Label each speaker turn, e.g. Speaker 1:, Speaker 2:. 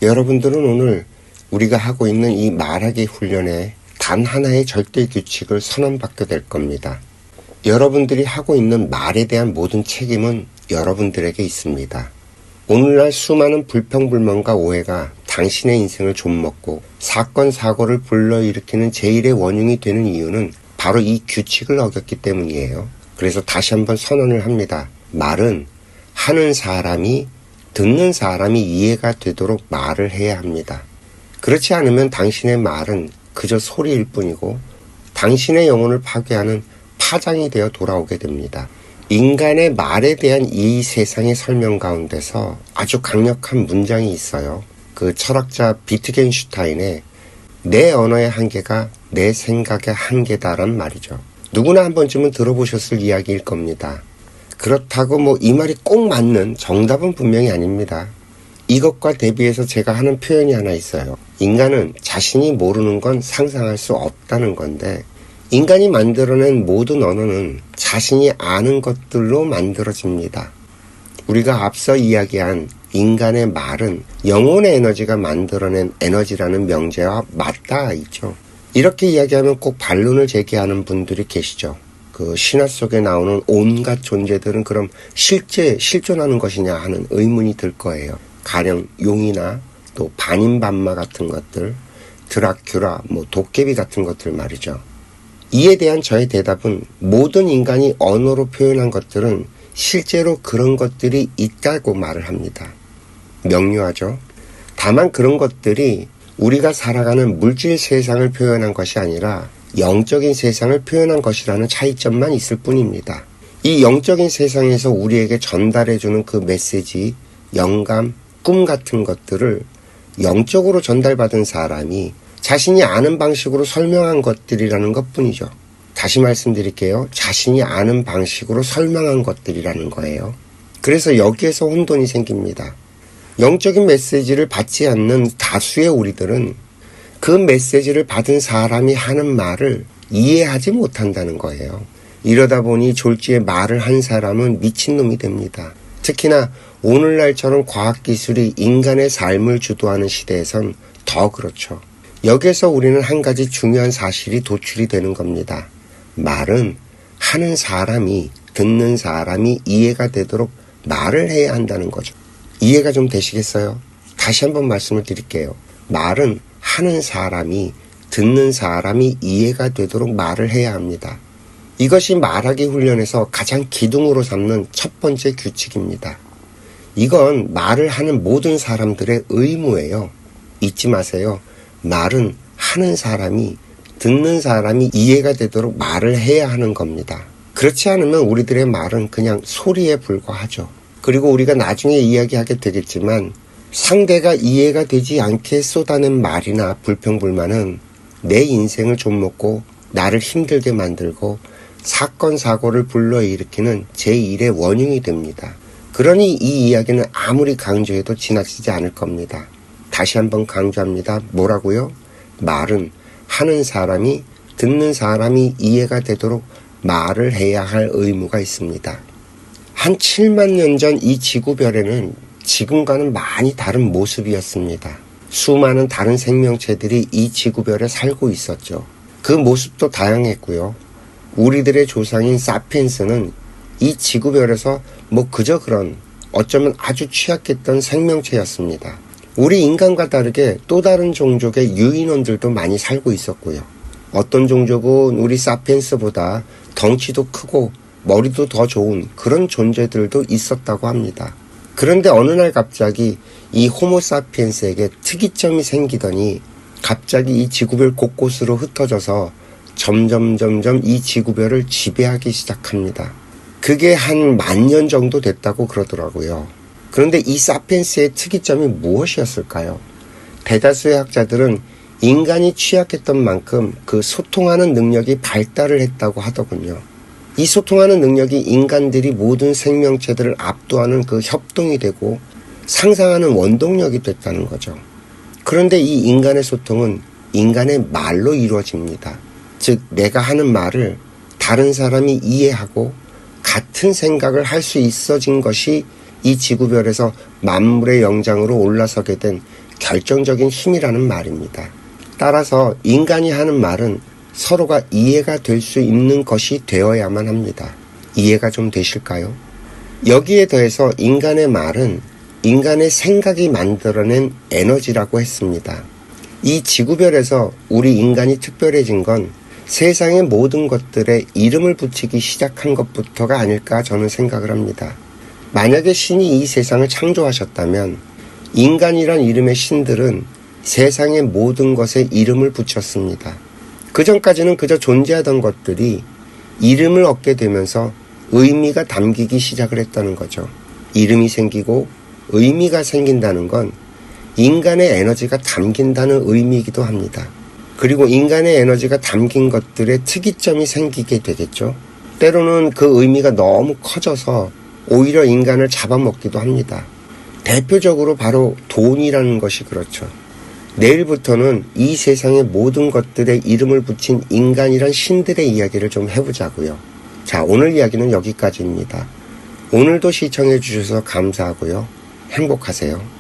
Speaker 1: 여러분들은 오늘 우리가 하고 있는 이 말하기 훈련에 단 하나의 절대 규칙을 선언받게 될 겁니다. 여러분들이 하고 있는 말에 대한 모든 책임은 여러분들에게 있습니다. 오늘날 수많은 불평불만과 오해가 당신의 인생을 좀먹고 사건 사고를 불러일으키는 제1의 원흉이 되는 이유는 바로 이 규칙을 어겼기 때문이에요. 그래서 다시 한번 선언을 합니다. 말은 하는 사람이 듣는 사람이 이해가 되도록 말을 해야 합니다. 그렇지 않으면 당신의 말은 그저 소리일 뿐이고 당신의 영혼을 파괴하는 파장이 되어 돌아오게 됩니다. 인간의 말에 대한 이 세상의 설명 가운데서 아주 강력한 문장이 있어요. 그 철학자 비트겐슈타인의 내 언어의 한계가 내 생각의 한계다란 말이죠. 누구나 한 번쯤은 들어보셨을 이야기일 겁니다. 그렇다고 이 말이 꼭 맞는 정답은 분명히 아닙니다. 이것과 대비해서 제가 하는 표현이 하나 있어요. 인간은 자신이 모르는 건 상상할 수 없다는 건데 인간이 만들어낸 모든 언어는 자신이 아는 것들로 만들어집니다. 우리가 앞서 이야기한 인간의 말은 영혼의 에너지가 만들어낸 에너지라는 명제와 맞닿아 있죠. 이렇게 이야기하면 꼭 반론을 제기하는 분들이 계시죠. 그 신화 속에 나오는 온갖 존재들은 그럼 실제 실존하는 것이냐 하는 의문이 들 거예요. 가령 용이나 또 반인반마 같은 것들, 드라큘라, 도깨비 같은 것들 말이죠. 이에 대한 저의 대답은 모든 인간이 언어로 표현한 것들은 실제로 그런 것들이 있다고 말을 합니다. 명료하죠? 다만 그런 것들이 우리가 살아가는 물질 세상을 표현한 것이 아니라 영적인 세상을 표현한 것이라는 차이점만 있을 뿐입니다. 이 영적인 세상에서 우리에게 전달해주는 그 메시지, 영감, 꿈 같은 것들을 영적으로 전달받은 사람이 자신이 아는 방식으로 설명한 것들이라는 것뿐이죠. 다시 말씀드릴게요. 자신이 아는 방식으로 설명한 것들이라는 거예요. 그래서 여기에서 혼돈이 생깁니다. 영적인 메시지를 받지 않는 다수의 우리들은 그 메시지를 받은 사람이 하는 말을 이해하지 못한다는 거예요. 이러다 보니 졸지에 말을 한 사람은 미친놈이 됩니다. 특히나 오늘날처럼 과학기술이 인간의 삶을 주도하는 시대에선 더 그렇죠. 여기에서 우리는 한 가지 중요한 사실이 도출이 되는 겁니다. 말은 하는 사람이, 듣는 사람이 이해가 되도록 말을 해야 한다는 거죠. 이해가 좀 되시겠어요? 다시 한번 말씀을 드릴게요. 말은 하는 사람이, 듣는 사람이 이해가 되도록 말을 해야 합니다. 이것이 말하기 훈련에서 가장 기둥으로 삼는 첫 번째 규칙입니다. 이건 말을 하는 모든 사람들의 의무예요. 잊지 마세요. 말은 하는 사람이, 듣는 사람이 이해가 되도록 말을 해야 하는 겁니다. 그렇지 않으면 우리들의 말은 그냥 소리에 불과하죠. 그리고 우리가 나중에 이야기하게 되겠지만 상대가 이해가 되지 않게 쏟아낸 말이나 불평불만은 내 인생을 좀먹고 나를 힘들게 만들고 사건 사고를 불러일으키는 제1의 원흉이 됩니다. 그러니 이 이야기는 아무리 강조해도 지나치지 않을 겁니다. 다시 한번 강조합니다. 뭐라고요? 말은 하는 사람이, 듣는 사람이 이해가 되도록 말을 해야 할 의무가 있습니다. 한 7만 년 전 이 지구별에는 지금과는 많이 다른 모습이었습니다. 수많은 다른 생명체들이 이 지구별에 살고 있었죠. 그 모습도 다양했고요. 우리들의 조상인 사피엔스는 이 지구별에서 그저 그런 어쩌면 아주 취약했던 생명체였습니다. 우리 인간과 다르게 또 다른 종족의 유인원들도 많이 살고 있었고요. 어떤 종족은 우리 사피엔스보다 덩치도 크고 머리도 더 좋은 그런 존재들도 있었다고 합니다. 그런데 어느 날 갑자기 이 호모 사피엔스에게 특이점이 생기더니 갑자기 이 지구별 곳곳으로 흩어져서 점점 이 지구별을 지배하기 시작합니다. 그게 한 10,000년 정도 됐다고 그러더라고요. 그런데 이 사피엔스의 특이점이 무엇이었을까요? 대다수의 학자들은 인간이 취약했던 만큼 그 소통하는 능력이 발달을 했다고 하더군요. 이 소통하는 능력이 인간들이 모든 생명체들을 압도하는 그 협동이 되고 상상하는 원동력이 됐다는 거죠. 그런데 이 인간의 소통은 인간의 말로 이루어집니다. 즉 내가 하는 말을 다른 사람이 이해하고 같은 생각을 할 수 있어진 것이 이 지구별에서 만물의 영장으로 올라서게 된 결정적인 힘이라는 말입니다. 따라서 인간이 하는 말은 서로가 이해가 될 수 있는 것이 되어야만 합니다. 이해가 좀 되실까요? 여기에 더해서 인간의 말은 인간의 생각이 만들어낸 에너지라고 했습니다. 이 지구별에서 우리 인간이 특별해진 건 세상의 모든 것들에 이름을 붙이기 시작한 것부터가 아닐까 저는 생각을 합니다. 만약에 신이 이 세상을 창조하셨다면 인간이란 이름의 신들은 세상의 모든 것에 이름을 붙였습니다. 그전까지는 그저 존재하던 것들이 이름을 얻게 되면서 의미가 담기기 시작을 했다는 거죠. 이름이 생기고 의미가 생긴다는 건 인간의 에너지가 담긴다는 의미이기도 합니다. 그리고 인간의 에너지가 담긴 것들의 특이점이 생기게 되겠죠. 때로는 그 의미가 너무 커져서 오히려 인간을 잡아먹기도 합니다. 대표적으로 바로 돈이라는 것이 그렇죠. 내일부터는 이 세상의 모든 것들에 이름을 붙인 인간이란 신들의 이야기를 좀 해보자고요. 자, 오늘 이야기는 여기까지입니다. 오늘도 시청해 주셔서 감사하고요. 행복하세요.